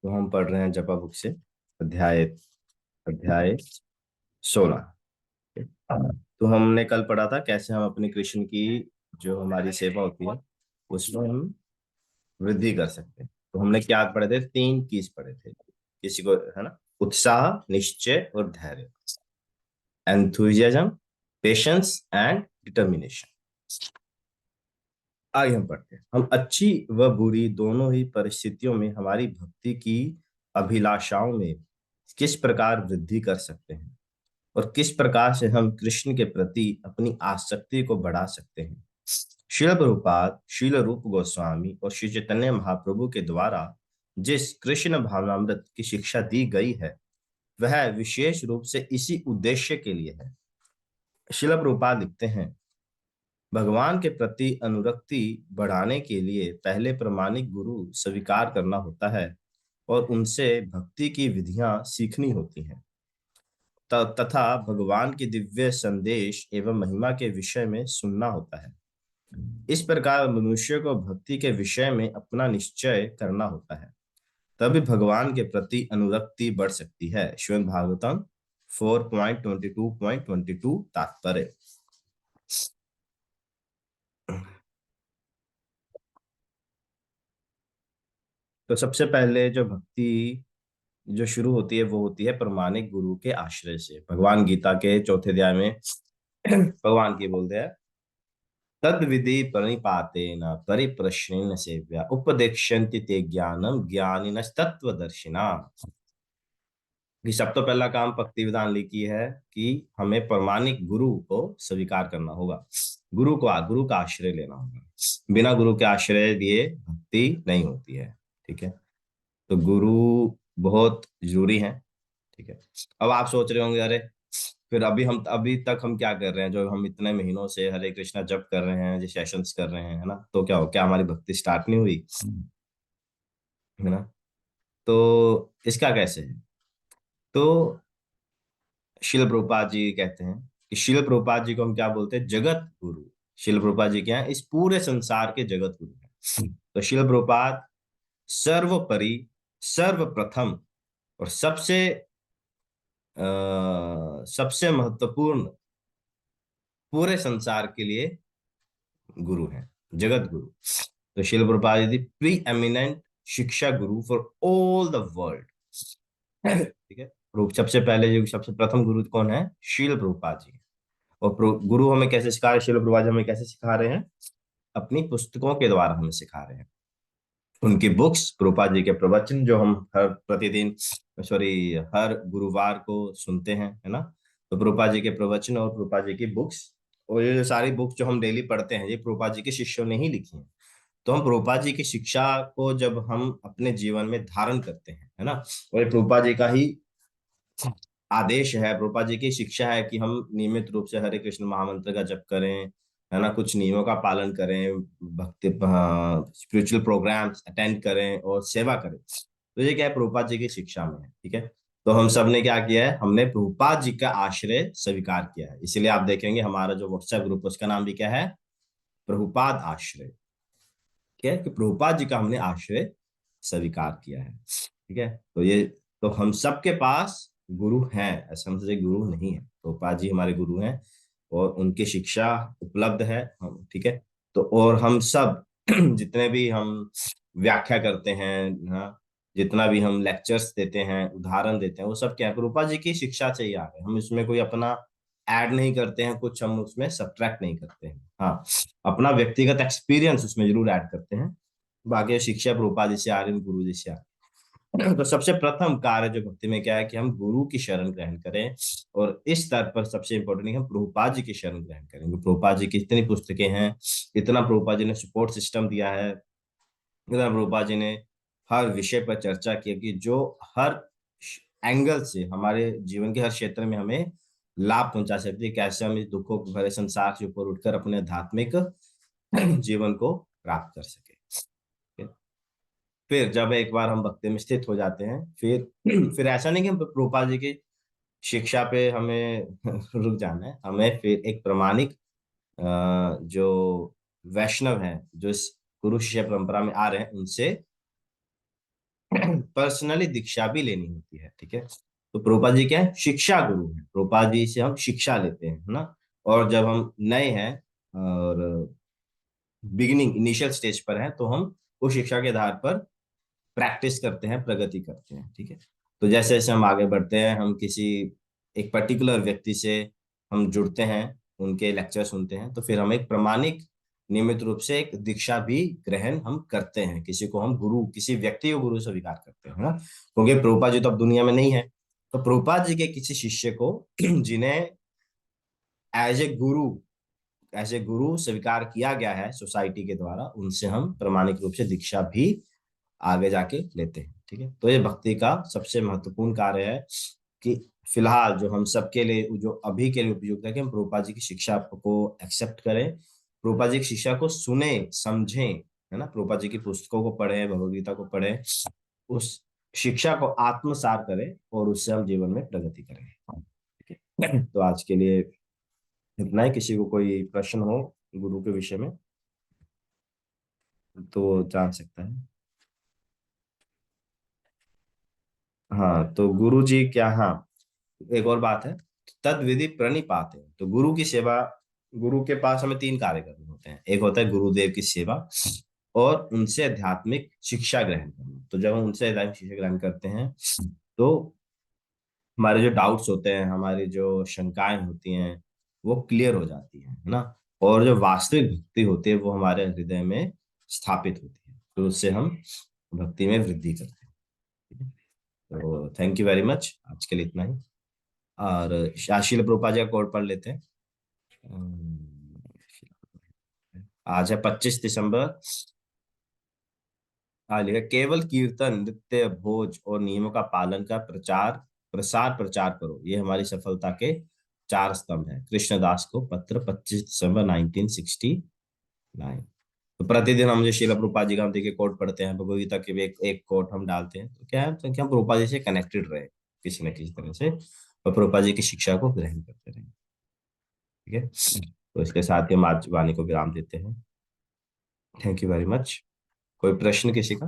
तो हम पढ़ रहे हैं जपा बुक से अध्याय अध्याय 16। तो हमने कल पढ़ा था कैसे हम अपने कृष्ण की जो हमारी सेवा होती है उसमें हम वृद्धि कर सकते हैं। तो हमने क्या पढ़े थे, 3 कीज पढ़े थे किसी को, है ना। उत्साह, निश्चय और धैर्य। Enthusiasm, patience and determination. आगे हम पढ़ते हैं। हम अच्छी व बुरी दोनों ही परिस्थितियों में हमारी भक्ति की अभिलाषाओं में किस प्रकार वृद्धि कर सकते हैं और किस प्रकार से हम कृष्ण के प्रति अपनी आसक्ति को बढ़ा सकते हैं। श्रील प्रभुपाद, श्रील रूप गोस्वामी और श्री चैतन्य महाप्रभु के द्वारा जिस कृष्ण भावनामृत की शिक्षा दी गई है वह विशेष रूप से इसी उद्देश्य के लिए है। श्रील प्रभुपाद लिखते हैं, भगवान के प्रति अनुरक्ति बढ़ाने के लिए पहले प्रामाणिक गुरु स्वीकार करना होता है और उनसे भक्ति की विधियां सीखनी होती हैं तथा भगवान की दिव्य संदेश एवं महिमा के विषय में सुनना होता है। इस प्रकार मनुष्य को भक्ति के विषय में अपना निश्चय करना होता है, तभी भगवान के प्रति अनुरक्ति बढ़ सकती है। श्रीमद् भागवतम 4.22.22 तात्पर्य। तो सबसे पहले जो भक्ति जो शुरू होती है वो होती है प्रमाणिक गुरु के आश्रय से। भगवान गीता के 4 अध्याय में भगवान की बोलते हैं, तद विधि प्रणिपातेन परिप्रश्नेन सेव्या उपदेक्ष्यन्ति ते ज्ञानम ज्ञानिनस्तत्वदर्शिना। कि सब तो पहला काम भक्ति विधान लिखी है कि हमें प्रमाणिक गुरु को स्वीकार करना होगा, गुरु का आश्रय लेना होगा। बिना गुरु के आश्रय लिए भक्ति नहीं होती है। ठीक है, तो गुरु बहुत जरूरी है। ठीक है। अब आप सोच रहे होंगे, अरे फिर अभी तक हम क्या कर रहे हैं, जो हम इतने महीनों से हरे कृष्णा जप कर रहे हैं, जो सेशंस कर रहे हैं, है ना, तो क्या हो, क्या हमारी भक्ति स्टार्ट नहीं हुई, है ना। तो इसका कैसे है, तो शिल प्रभुपाद जी कहते हैं कि शिल प्रभुपाद जी को हम क्या बोलते हैं, जगत गुरु। शिल प्रभुपाद जी क्या है, इस पूरे संसार के जगत गुरु हैं। तो शिल प्रभुपाद सर्वोपरि, सर्वप्रथम और सबसे महत्वपूर्ण पूरे संसार के लिए गुरु हैं, जगत गुरु। तो शिल प्रभुपाद जी प्री एमिनेंट शिक्षा गुरु फॉर ऑल द वर्ल्ड। ठीक है। सबसे पहले जो सबसे प्रथम गुरु कौन है, शील प्रभुपाद जी। और गुरु हमें कैसे सिखा रहे, शील प्रभुपाद जी हमें कैसे सिखा रहे हैं, अपनी पुस्तकों के द्वारा हमें सिखा रहे हैं। उनकी बुक्स, प्रभुपाद जी के प्रवचन जो हम हर प्रतिदिन, सॉरी, हर गुरुवार को सुनते हैं, है ना। तो प्रभुपाद जी के प्रवचन और प्रभुपाद जी की बुक्स, और ये जो सारी बुक्स जो हम डेली पढ़ते हैं, ये प्रभुपाद जी के शिष्यों ने ही लिखी हैं। तो हम प्रभुपाद जी की शिक्षा को जब हम अपने जीवन में धारण करते हैं, है ना, और ये प्रभुपाद जी का ही आदेश है, प्रभुपाद जी की शिक्षा है कि हम नियमित रूप से हरे कृष्ण महामंत्र का जप करें, है ना, कुछ नियमों का पालन करें, भक्ति स्पिरिचुअल प्रोग्राम्स अटेंड करें और सेवा करें। तो ये क्या है, प्रभुपाद जी की शिक्षा में है। ठीक है। तो हम सब ने क्या किया है, हमने प्रभुपाद जी का आश्रय स्वीकार किया है। इसलिए आप देखेंगे हमारा जो व्हाट्सएप ग्रुप है उसका नाम भी क्या है, प्रभुपाद आश्रय। क्या है कि प्रभुपाद जी का हमने आश्रय स्वीकार किया है। ठीक है। तो ये, तो हम सबके पास गुरु हैं, ऐसा हमसे गुरु नहीं है, प्रभुपाद जी हमारे गुरु हैं और उनकी शिक्षा उपलब्ध है। हम, ठीक है। तो और हम सब जितने भी हम व्याख्या करते हैं, हाँ, जितना भी हम लेक्चर्स देते हैं, उदाहरण देते हैं, वो सब क्या है, प्रभुपाद जी की शिक्षा से ही आ रहे हैं। हम इसमें कोई अपना ऐड नहीं करते हैं, कुछ हम उसमें सब्ट्रैक्ट नहीं करते हैं। हाँ, अपना व्यक्तिगत एक्सपीरियंस उसमें जरूर ऐड करते हैं। बाकी शिक्षा प्रभुपाद जी से आ रही है, गुरु जी से आ रही है। तो सबसे प्रथम कार्य जो भक्ति में क्या है कि हम गुरु की शरण ग्रहण करें, और इस स्तर पर सबसे इंपॉर्टेंट है हम प्रभुपाद जी की शरण ग्रहण करेंगे। प्रभुपाद जी की इतनी पुस्तकें हैं, इतना प्रभुपाद जी ने सपोर्ट सिस्टम दिया है, इतना प्रभुपाद जी ने हर विषय पर चर्चा की कि जो हर एंगल से हमारे जीवन के हर क्षेत्र में हमें लाभ पहुंचा सकती है, कैसे हम इस दुखों भरे संसार से ऊपर उठकर अपने आध्यात्मिक जीवन को प्राप्त कर सके। फिर जब एक बार हम भक्ति में स्थित हो जाते हैं, फिर फिर ऐसा नहीं कि हम प्रभुपाद जी की शिक्षा पे हमें रुक जाना है, हमें फिर एक प्रमाणिक जो वैष्णव हैं, जो इस गुरु शिष्य परंपरा में आ रहे हैं, उनसे पर्सनली दीक्षा भी लेनी होती है, ठीक है। तो प्रभुपाद जी क्या है, शिक्षा गुरु है। प्रभुपाद जी से हम शिक्षा लेते हैं, है ना। और जब हम नए हैं और बिगिनिंग इनिशियल स्टेज पर हैं, तो हम उस शिक्षा के आधार पर प्रैक्टिस करते हैं, प्रगति करते हैं, ठीक है। तो जैसे जैसे हम आगे बढ़ते हैं, हम किसी एक पर्टिकुलर व्यक्ति से हम जुड़ते हैं, उनके लेक्चर सुनते हैं, तो फिर हम एक प्रमाणिक नियमित रूप से एक दीक्षा भी ग्रहण हम करते हैं। किसी को हम गुरु, किसी व्यक्ति को गुरु स्वीकार करते हैं, है ना। क्योंकि प्रभुपाद जी तो अब दुनिया में नहीं है, तो प्रभुपाद जी के किसी शिष्य को जिन्हें एज ए गुरु, ऐसे गुरु स्वीकार किया गया है सोसाइटी के द्वारा, उनसे हम प्रमाणिक रूप से दीक्षा भी आगे जाके लेते हैं, ठीक है। तो ये भक्ति का सबसे महत्वपूर्ण कार्य है कि फिलहाल जो हम सबके लिए, जो अभी के लिए उपयुक्त है, कि हम प्रभुपाद जी की शिक्षा को एक्सेप्ट करें, प्रभुपाद जी की शिक्षा को सुने समझें, है ना। प्रभुपाद जी की पुस्तकों को पढ़ें, भगवद गीता को पढ़ें, उस शिक्षा को आत्मसात करें और उससे हम जीवन में प्रगति करें, ठीक है। तो आज के लिए इतना ही। किसी को कोई प्रश्न हो गुरु के विषय में तो जान सकता है। हाँ, तो गुरु जी क्या, हाँ, एक और बात है, तद विधि प्रणिपात है। तो गुरु की सेवा, गुरु के पास हमें तीन कार्य करने होते हैं। एक होता है गुरुदेव की सेवा, और उनसे आध्यात्मिक शिक्षा ग्रहण करना। तो जब हम उनसे आध्यात्मिक शिक्षा ग्रहण करते हैं, तो हमारे जो डाउट्स होते हैं, हमारी जो शंकाएं होती हैं, वो क्लियर हो जाती है ना। और जो वास्तविक भक्ति होती है, वो हमारे हृदय में स्थापित होती है, तो उससे हम भक्ति में वृद्धि करते हैं, ठीक है? तो थैंक यू वेरी मच, आज के लिए इतना ही। और आशील प्रोपा जी का कोड पढ़ लेते हैं। अम्म, आज है 25 दिसंबर। हाँ, लिखा, केवल कीर्तन, नृत्य, भोज और नियमों का पालन का प्रचार प्रसार प्रचार करो, ये हमारी सफलता के चार स्तंभ है। कृष्णदास को पत्र, 25 दिसंबर 1969। तो प्रतिदिन हम जो श्रील प्रभुपाद जी का हम देखिए कोट पढ़ते हैं, भगवद गीता के भी एक कोट हम डालते हैं, तो क्या है, तो कि हम प्रभुपाद जी से कनेक्टेड रहे किसी न किसी तरह से, और प्रभुपाद जी की शिक्षा को ग्रहण करते रहे, ठीक है। तो इसके साथ ही हम आज वाणी को विराम देते हैं। Thank you very much. कोई प्रश्न किसी का?